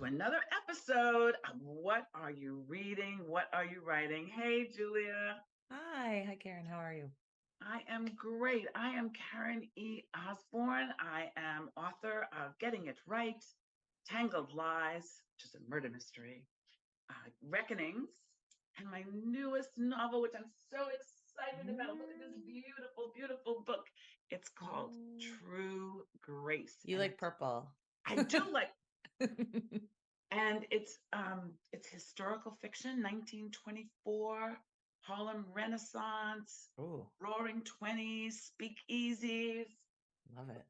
another episode of What Are You Reading? What Are You Writing? Hey, Julia. Hi, Karen. How are you? I am great. I am Karen E. Osborne. I am author of Getting It Right, Tangled Lies, which is a murder mystery, Reckonings, and my newest novel, which I'm so excited about. Look at this beautiful, beautiful book. It's called True Grace. You And like purple. I do like, and it's historical fiction, 1924, Harlem Renaissance, Oh, Roaring Twenties, speakeasies. love it.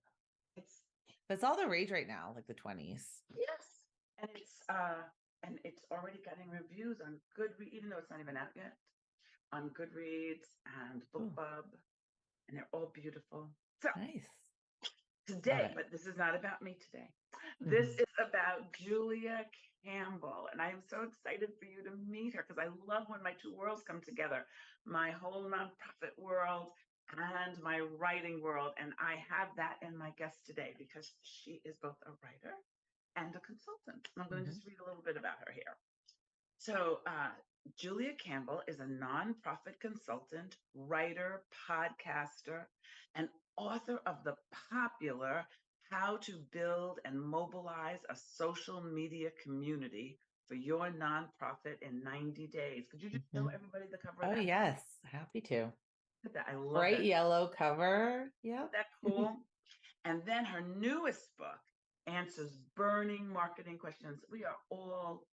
It's That's all the rage right now, like the 20s. yes, and it's already getting reviews on Goodreads, even though it's not even out yet, on Goodreads and Oh, BookBub, and they're all beautiful. So nice. Love today, it. but this is not about me today. This Mhm. is about Julia Campbell, and I am so excited for you to meet her because I love when my two worlds come together, my whole nonprofit world and my writing world. And I have that in my guest today because she is both a writer and a consultant. I'm going to Mhm. just read a little bit about her here. So, Julia Campbell is a nonprofit consultant, writer, podcaster, and author of the popular How to Build and Mobilize a Social Media Community for Your Nonprofit in 90 Days. Could you just show Mhm. everybody the cover of Oh, that? yes. Happy to. Look at that. I love Bright that. yellow cover. Yep. Isn't that cool? And then her newest book answers burning marketing questions. We are all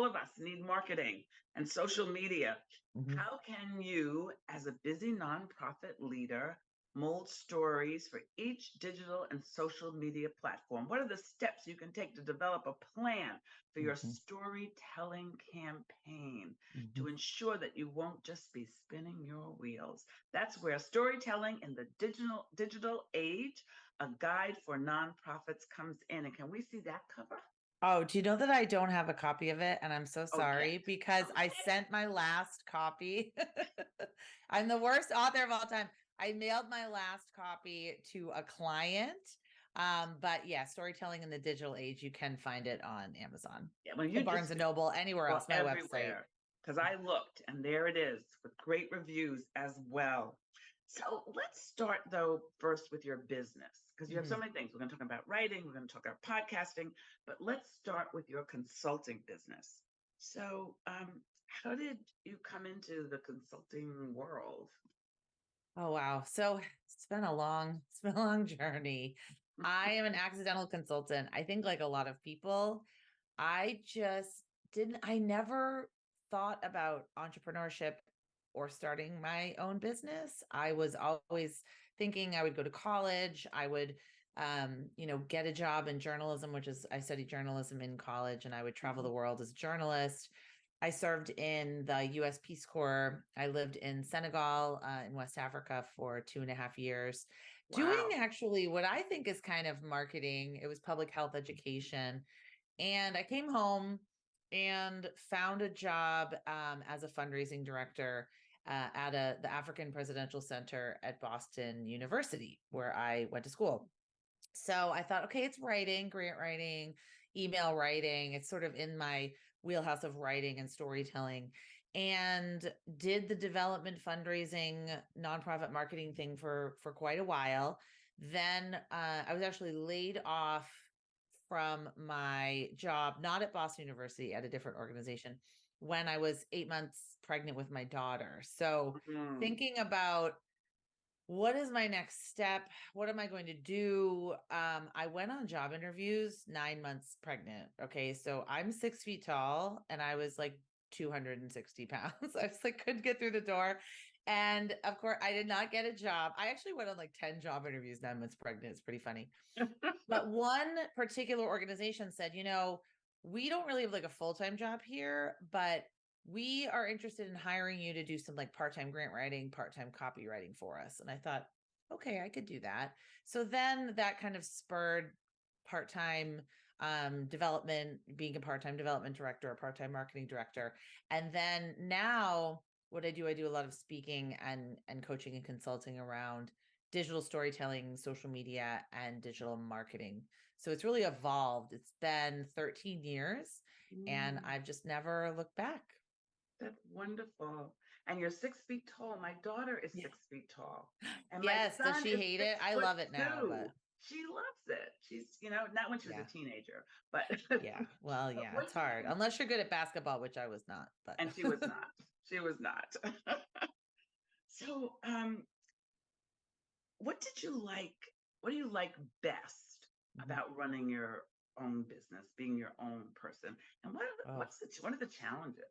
of us need marketing and social media. Mhm. How can you, as a busy nonprofit leader, mold stories for each digital and social media platform? What are the steps you can take to develop a plan for your Mhm. storytelling campaign Mhm. to ensure that you won't just be spinning your wheels? That's where storytelling in the digital age, a guide for nonprofits, comes in. And can we see that cover? Oh, do you know that I don't have a copy of it? And I'm so Oh, get sorry because I it. sent my last copy. I'm the worst author of all time. I mailed my last copy to a client. But yeah, storytelling in the digital age, you can find it on Amazon, Yeah, when you Barnes just and Noble, anywhere well else, my website. everywhere, because I looked and there it is with great reviews as well. So let's start though first with your business because you have so Mhm. many things. We're going to talk about writing, we're going to talk about podcasting, but let's start with your consulting business. So, how did you come into the consulting world? Oh wow. So it's been a long journey. I am an accidental consultant. I think like a lot of people, I just I never thought about entrepreneurship or starting my own business. I was always thinking I would go to college, I would get a job in journalism, which is I studied journalism in college, and I would travel Mhm. the world as a journalist. I served in the US Peace Corps. I lived in Senegal, in West Africa for 2.5 years, doing Wow. actually what I think is kind of marketing. It was public health education. And I came home and found a job as a fundraising director at the African Presidential Center at Boston University, where I went to school. So I thought, okay, it's writing, grant writing, email writing. It's sort of in my wheelhouse of writing and storytelling. And did the development fundraising nonprofit marketing thing for quite a while. Then I was actually laid off from my job, not at Boston University, at a different organization, when I was 8 months pregnant with my daughter. So Mm. thinking about what is my next step? What am I going to do? I went on job interviews 9 months pregnant. Okay. So I'm 6 feet tall and I was like 260 pounds. I was like, couldn't get through the door. And of course, I did not get a job. I actually went on like 10 job interviews 9 months pregnant. It's pretty funny. But one particular organization said, we don't really have like a full-time job here, but we are interested in hiring you to do some like part-time grant writing, part-time copywriting for us. And I thought, okay, I could do that. So then that kind of spurred part-time development, being a part-time development director, a part-time marketing director. And then now what I do a lot of speaking and coaching and consulting around digital storytelling, social media, and digital marketing. So it's really evolved. It's been 13 years and Mm, I've just never looked back. that's wonderful. And you're 6 feet tall. My daughter is Yeah. 6 feet tall. And my Yes. Does son she is hate six it? I foot love it now, two. but She loves it. She's, not when she was a yeah. teenager, but Yeah. Well, but yeah, what it's do hard you, unless you're good at basketball, which I was not, but and she was not. She was not. So, what did you like? What do you like best Mhm. about running your own business, being your own person? And Oh, what are the challenges?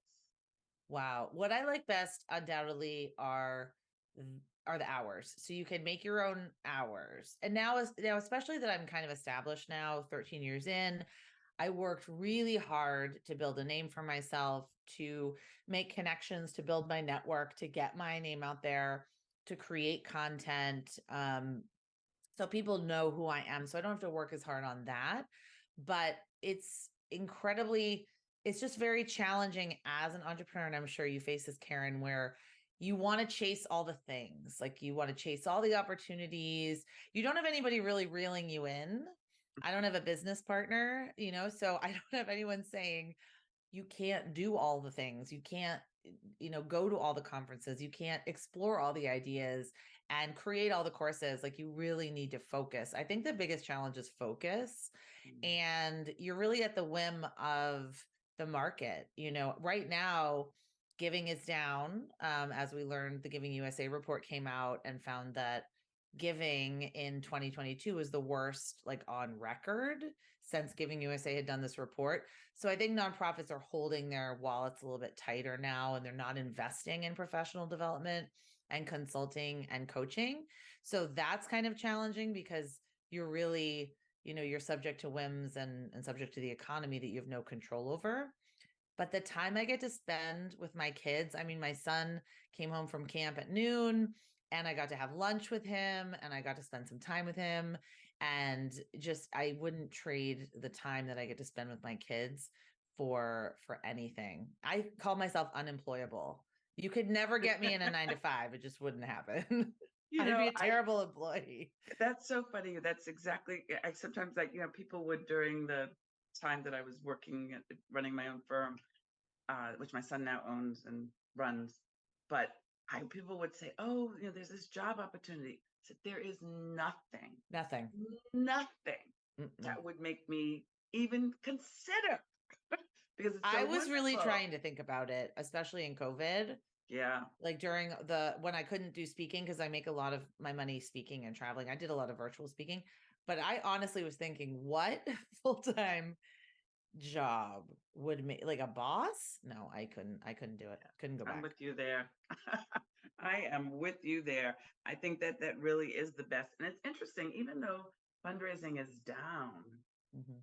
wow. What I like best undoubtedly are the hours. So you can make your own hours. And now especially that I'm kind of established now, 13 years in, I worked really hard to build a name for myself, to make connections, to build my network, to get my name out there, to create content. So people know who I am. So I don't have to work as hard on that. But it's just very challenging as an entrepreneur. And I'm sure you face this, Karen, where you want to chase all the things, like you want to chase all the opportunities. You don't have anybody really reeling you in. I don't have a business partner, so I don't have anyone saying, you can't do all the things. You can't, go to all the conferences. You can't explore all the ideas and create all the courses. Like, you really need to focus. I think the biggest challenge is focus. Mm, And you're really at the whim of the market. Right now, giving is down. As we learned, the Giving USA report came out and found that giving in 2022 was the worst, like, on record since Giving USA had done this report. So I think nonprofits are holding their wallets a little bit tighter now, and they're not investing in professional development and consulting and coaching. So that's kind of challenging because you're really, you're subject to whims and subject to the economy that you have no control over. But the time I get to spend with my kids, I mean, my son came home from camp at noon and I got to have lunch with him and I got to spend some time with him. And just, I wouldn't trade the time that I get to spend with my kids for anything. I call myself unemployable. You could never get me in a 9 to 5. It just wouldn't happen. You I'd know, be a I terrible employee. that's so funny. That's exactly. I sometimes, like, people would, during the time that I was working at running my own firm, which my son now owns and runs, but people would say, "Oh, there's this job opportunity." I said, "There is nothing, Nothing. nothing Mm-mm. that would make me even consider because it's I so was really wonderful." trying to think about it, especially in COVID. Yeah. Like during when I couldn't do speaking, because I make a lot of my money speaking and traveling. I did a lot of virtual speaking, but I honestly was thinking, what full-time job would make, like, a boss? No, I couldn't do it. Couldn't go I'm back. with you there. I am with you there. I think that that really is the best. And it's interesting, even though fundraising is down, Mhm.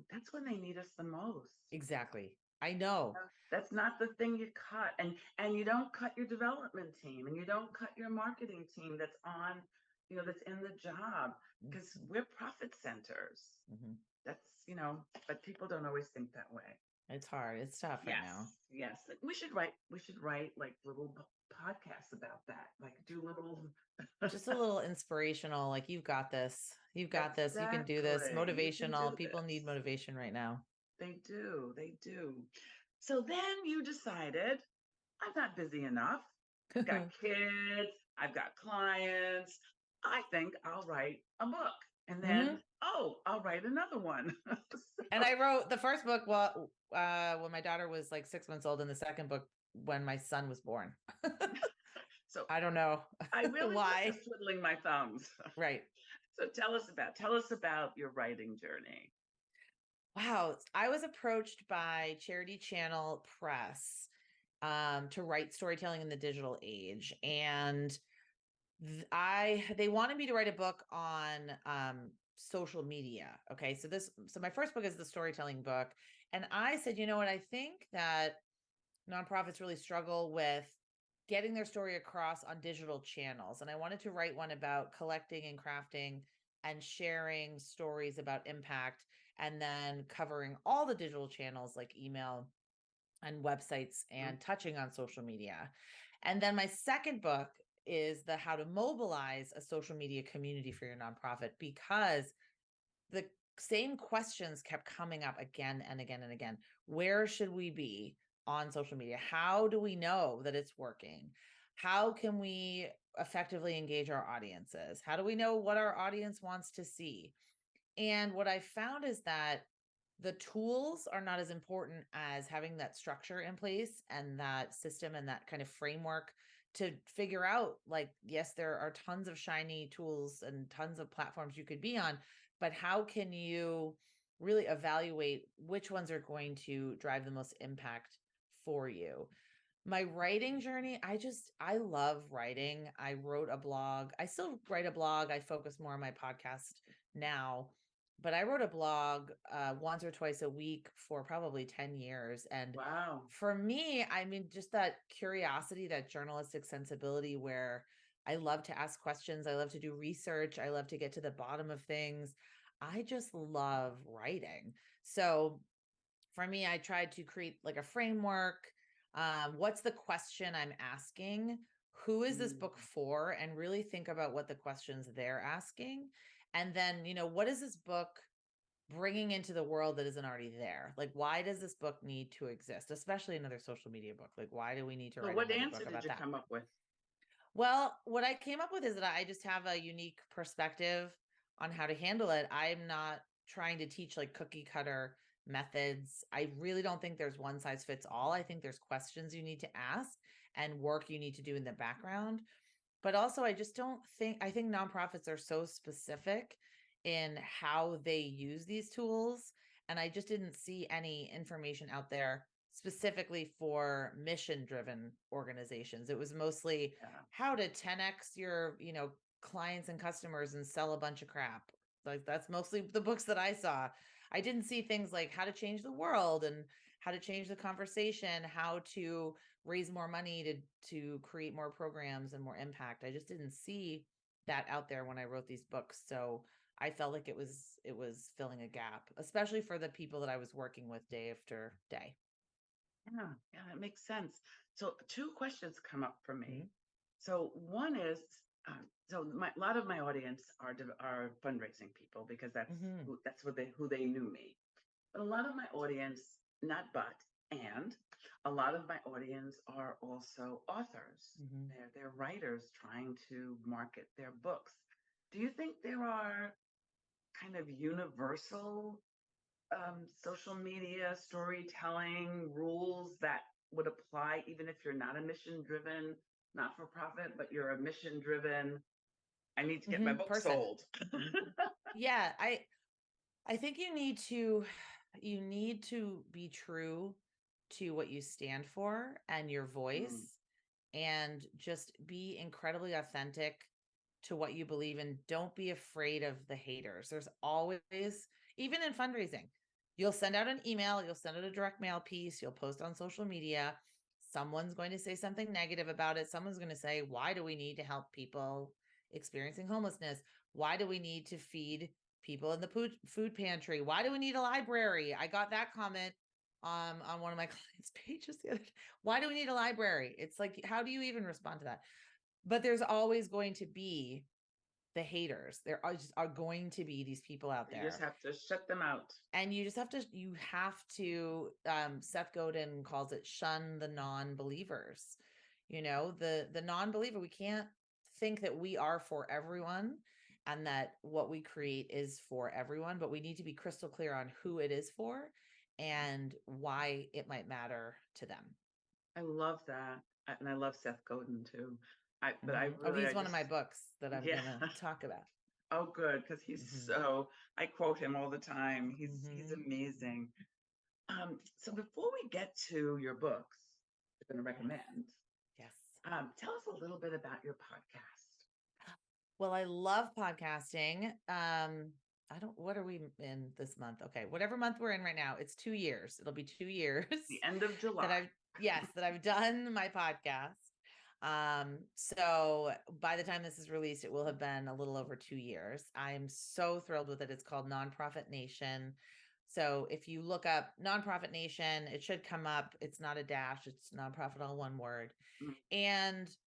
that's when they need us the most. Exactly. I know. That's not the thing you cut. And you don't cut your development team, and you don't cut your marketing team that's on, that's in the job, because Mhm. we're profit centers. Mhm. That's, but people don't always think that way. It's hard. It's tough right Yes, now. yes. We should write like little podcasts about that. Like, do little Just a little inspirational, like, you've got this. You've got this. You can do this. exactly. You can do Motivational. People need this. motivation right now. They do. They do. So then you decided, I'm not busy enough. I've got kids, I've got clients. I think I'll write a book. And then, Mhm. oh, I'll write another one. And I wrote the first book when my daughter was like 6 months old, and the second book when my son was born. So I don't know I really was why. just twiddling my thumbs. Right. So tell us about your writing journey. Wow. I was approached by Charity Channel Press to write storytelling in the digital age. And they wanted me to write a book on social media. Okay. So my first book is the storytelling book. And I said, you know what? I think that nonprofits really struggle with getting their story across on digital channels. And I wanted to write one about collecting and crafting and sharing stories about impact, and then covering all the digital channels like email and websites Mm, and touching on social media. And then my second book is the how to mobilize a social media community for your nonprofit, because the same questions kept coming up again and again and again. Where should we be on social media? How do we know that it's working? How can we effectively engage our audiences? How do we know what our audience wants to see? And what I found is that the tools are not as important as having that structure in place and that system and that kind of framework to figure out, like, yes, there are tons of shiny tools and tons of platforms you could be on, but how can you really evaluate which ones are going to drive the most impact for you? My writing journey, I love writing. I wrote a blog. I still write a blog. I focus more on my podcast now, but I wrote a blog once or twice a week for probably 10 years. And Wow. for me, I mean, just that curiosity, that journalistic sensibility where I love to ask questions. I love to do research. I love to get to the bottom of things. I just love writing. So for me, I tried to create like a framework. What's the question I'm asking? Who is this Mm. book for? And really think about what the questions they're asking. And then, what is this book bringing into the world that isn't already there? Like, why does this book need to exist? Especially another social media book. Like, why do we need to So write what another answer book did about you that? come up with? Well, what I came up with is that I just have a unique perspective on how to handle it. I'm not trying to teach like cookie cutter methods. I really don't think there's one size fits all. I think there's questions you need to ask and work you need to do in the background. But also, I just don't think, I think nonprofits are so specific in how they use these tools. And I just didn't see any information out there specifically for mission driven organizations. It was mostly Yeah. how to 10x your, clients and customers and sell a bunch of crap. Like that's mostly the books that I saw. I didn't see things like how to change the world and how to change the conversation, how to raise more money to create more programs and more impact. I just didn't see that out there when I wrote these books. So I felt like it was filling a gap, especially for the people that I was working with day after day. Yeah, that makes sense. So two questions come up for Mhm. me. So one is, a lot of my audience are fundraising people because Mhm. that's who they knew me. But a lot of my audience, not but, and a lot of my audience are also authors. Mhm. They're writers trying to market their books. Do you think there are kind of universal social media storytelling rules that would apply even if you're not a mission driven, not for profit, but you're a mission driven? I need to get my book Person. sold. Yeah, I think you need to be true to what you stand for and your Mm, voice, and just be incredibly authentic to what you believe in. Don't be afraid of the haters. There's always, even in fundraising, you'll send out an email, you'll send out a direct mail piece, you'll post on social media. Someone's going to say something negative about it. Someone's going to say, why do we need to help people experiencing homelessness? Why do we need to feed people in the food pantry? Why do we need a library? I got that comment on one of my clients' pages the other day. Why do we need a library? It's like, how do you even respond to that? But there's always going to be the haters. There are going to be these people out you just there. have to shut them out. And you have to Seth Godin calls it shun the non-believers. The non-believer, we can't think that we are for everyone and that what we create is for everyone, but we need to be crystal clear on who it is for and why it might matter to them. I love that. And I love Seth Godin too. But I Oh, really, I he's one of just, my books that I'm yeah. going to talk about. Oh, good, because Hmm. I quote him all the time. He's Hmm. amazing. So before we get to your books, you're going to Yes. recommend, Yes. tell us a little bit about your podcast. Well, I love podcasting. I don't, what are we in this month? Okay. Whatever month we're in right now, it's 2 years. It'll be 2 years The end of that July. I've done my podcast. So by the time this is released, it will have been a little over 2 years. I'm so thrilled with it. It's called Nonprofit Nation. So if you look up Nonprofit Nation, it should come up. It's not a dash, it's nonprofit, all one word. Mm, And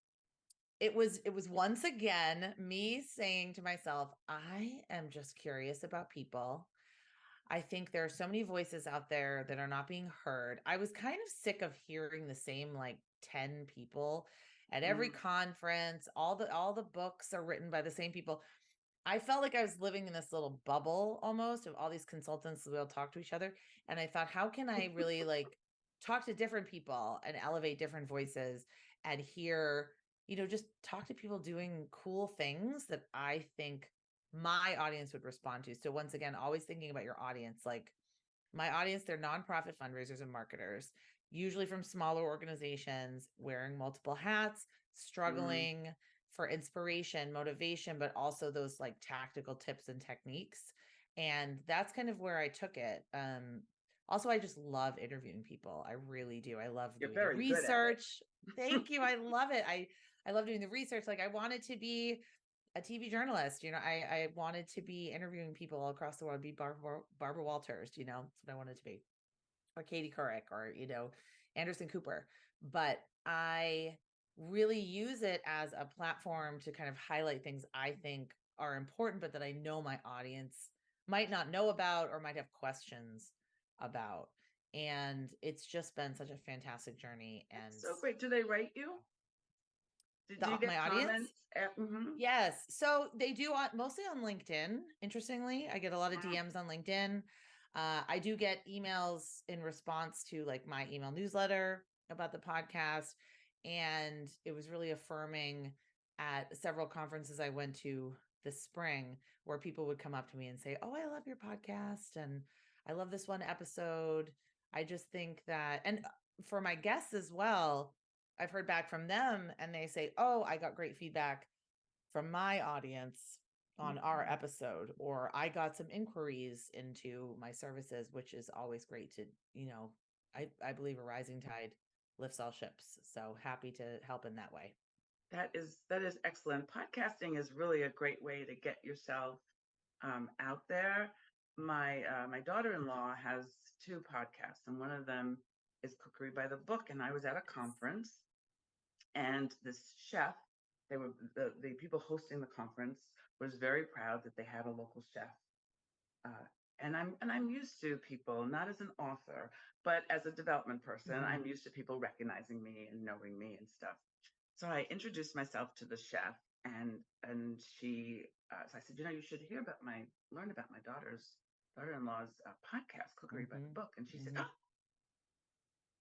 it was once again me saying to myself, I am just curious about people. I think there are so many voices out there that are not being heard. I was kind of sick of hearing the same like 10 people at every Mm. conference. All the books are written by the same people. I felt like I was living in this little bubble almost of all these consultants that all talk to each other. And I thought, how can I really like talk to different people and elevate different voices and hear, just talk to people doing cool things that I think my audience would respond to. So once again, always thinking about your audience. Like my audience, they're nonprofit fundraisers and marketers, usually from smaller organizations, wearing multiple hats, Mm. struggling for inspiration, motivation, but also those like tactical tips and techniques. And that's kind of where I took it. Also, I just love interviewing people. I really do. I love You're doing the very good at it. research. Thank you. I love it. I love doing the research. Like I wanted to be a TV journalist. I wanted to be interviewing people all across the world, be Barbara Walters, that's what I wanted to be, or Katie Couric, or, Anderson Cooper. But I really use it as a platform to kind of highlight things I think are important, but that I know my audience might not know about or might have questions about. And it's just been such a fantastic journey. And That's so great. Do they write you? Do you my get audience, comments? Mm-hmm. yes. So they do mostly on LinkedIn. Interestingly, I get a lot of Wow. DMs on LinkedIn. I do get emails in response to like my email newsletter about the podcast. And it was really affirming at several conferences I went to this spring where people would come up to me and say, "Oh, I love your podcast. And I love this one episode. I just think that," and for my guests as well, I've heard back from them and they say, "Oh, I got great feedback from my audience on our Mm. episode," or "I got some inquiries into my services," which is always great to, I believe a rising tide lifts all ships. So happy to help in that way. That is excellent. Podcasting is really a great way to get yourself out there. My daughter-in-law has two podcasts, and one of them is Cookery by the Book. And I was at a conference, and this chef, they were the people hosting the conference was very proud that they had a local chef. Uh, and I'm used to people, not as an author, but as a development person. Mm-hmm. I'm used to people recognizing me and knowing me and stuff. So I introduced myself to the chef, and she. So I said, you should learn about my daughter-in-law's podcast, Cookery by the Mm-hmm. Book. And she said, Mm-hmm.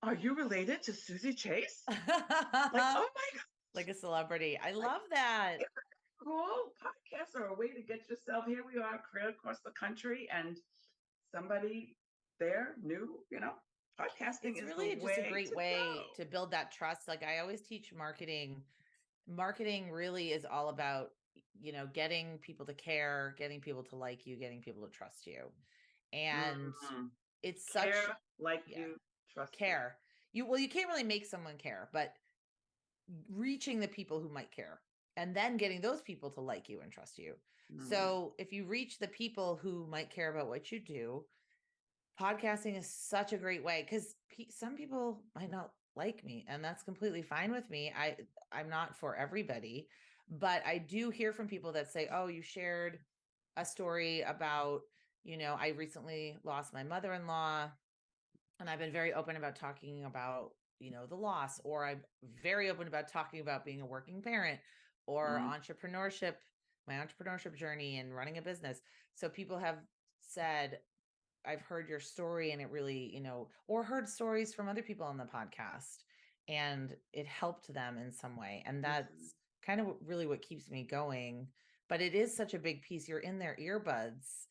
"Oh, are you related to Susie Chase?" Like, oh my God, Like a celebrity. I like, love that. isn't that cool? Podcasts are a way to get yourself. Here we are, across the country, and somebody there knew. Podcasting It's is the really just a way great to way go. to build that trust. Like I always teach marketing. Marketing really is all about, getting people to care, getting people to like you, getting people to trust you. And Mhm. it's such, Care, like yeah, you, trust you. care. You can't really make someone care, but reaching the people who might care and then getting those people to like you and trust you. Mm. So if you reach the people who might care about what you do, podcasting is such a great way because some people might not like me, and that's completely fine with me. I'm not for everybody, but I do hear from people that say, "Oh, you shared a story about, I recently lost my mother-in-law, and I've been very open about talking about, the loss, or I'm very open about talking about being a working parent or Mm. entrepreneurship, my entrepreneurship journey and running a business." So people have said, "I've heard your story and it really, or heard stories from other people on the podcast and it helped them in some way." And Mhm. that's kind of really what keeps me going. But it is such a big piece. You're in their earbuds,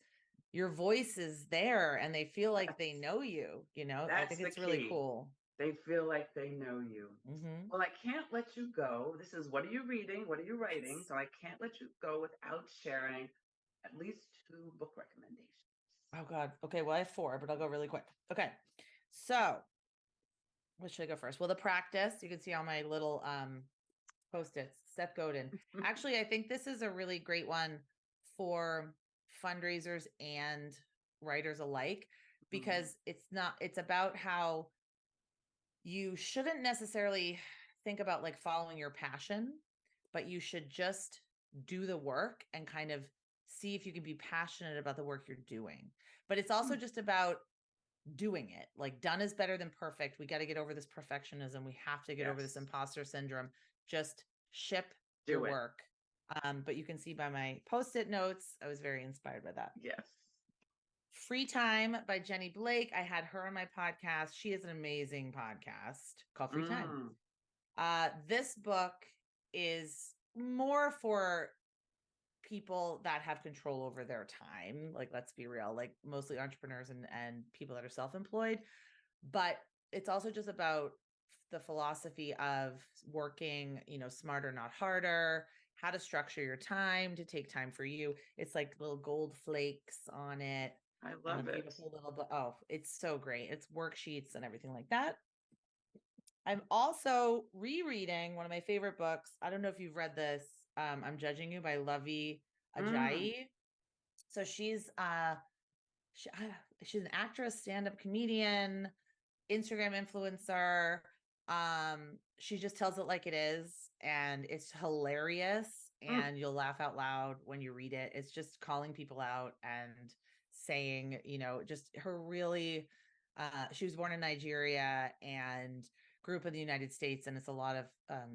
your voice is there, and they feel like they That's know you, I that's think the it's really key. cool. They feel like they know you. Mm-hmm. Well, I can't let you go. This is, what are you reading? What are you writing? So I can't let you go without sharing at least two book recommendations. Oh God. Okay. Well, I have four, but I'll go really quick. Okay. So what should I go first? Well, The Practice. You can see on my little post-its, Seth Godin. Actually, I think this is a really great one for fundraisers and writers alike, Mhm. because it's about how you shouldn't necessarily think about like following your passion, but you should just do the work and kind of see if you can be passionate about the work you're doing. But it's also just about doing it. Like, done is better than perfect. We got to get over this perfectionism. We have to get over this Yes. imposter syndrome. Just ship Do your it. work. But you can see by my post-it notes, I was very inspired by that. Yes. Free Time by Jenny Blake. I had her on my podcast. She has an amazing podcast called Free Time. This book is more for people that have control over their time. Like, let's be real, like mostly entrepreneurs and people that are self-employed. But it's also just about the philosophy of working, smarter, not harder, how to structure your time to take time for you. It's like little gold flakes on it. I And a love it. beautiful little book. Oh, it's so great. It's worksheets and everything like that. I'm also rereading one of my favorite books. I don't know if you've read this. I'm Judging You by Lovey Ajayi. So she's she's an actress, stand-up comedian, Instagram influencer. She just tells it like it is, and it's hilarious, and you'll laugh out loud when you read it. It's just calling people out and saying, just her really she was born in Nigeria and grew up in the United States, and it's a lot of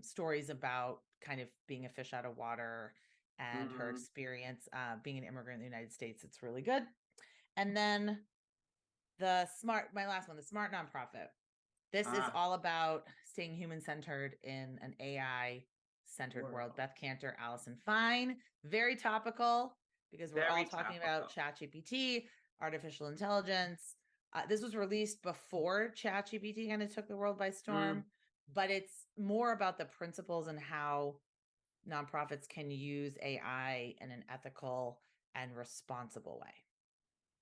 stories about kind of being a fish out of water and her experience being an immigrant in the United States. It's really good. And then my last one, the Smart Nonprofit. This is all about staying human-centered in an AI-centered world. Beth Cantor, Allison Fine, very topical because we're all talking about ChatGPT, artificial intelligence. This was released before ChatGPT kind of took the world by storm, but it's more about the principles and how nonprofits can use AI in an ethical and responsible way.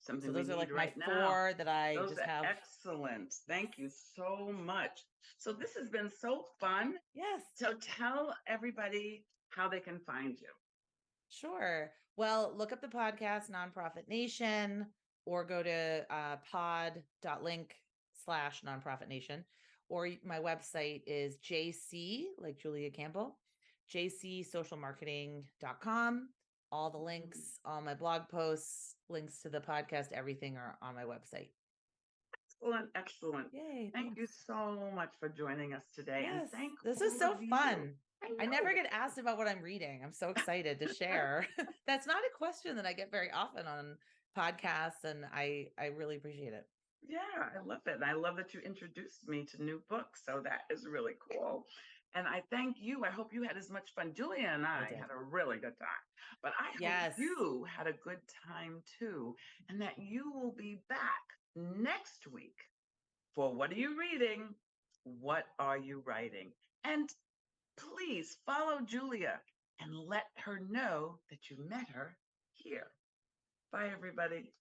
Something So those we are need like my right now. 4 that I Those just are have. excellent. Thank you so much. So this has been so fun. Yes. So tell everybody how they can find you. Sure. Well, look up the podcast Nonprofit Nation, or go to pod.link/Nonprofit Nation, or my website is JC, like Julia Campbell, jcsocialmarketing.com. All the links, all my blog posts, links to the podcast, everything are on my website. Excellent, excellent. Yay. Thank you so much for joining us today. Yes, and thank this is all so of you. fun. I never get asked about what I'm reading. I'm so excited to share. That's not a question that I get very often on podcasts, and I really appreciate it. Yeah, I love it. And I love that you introduced me to new books. So that is really cool. And I thank you. I hope you had as much fun. Julia and I had a really good time. But I hope you had a good time too. And that you will be back next week for What Are You Reading? What Are You Writing? And please follow Julia and let her know that you met her here. Bye, everybody.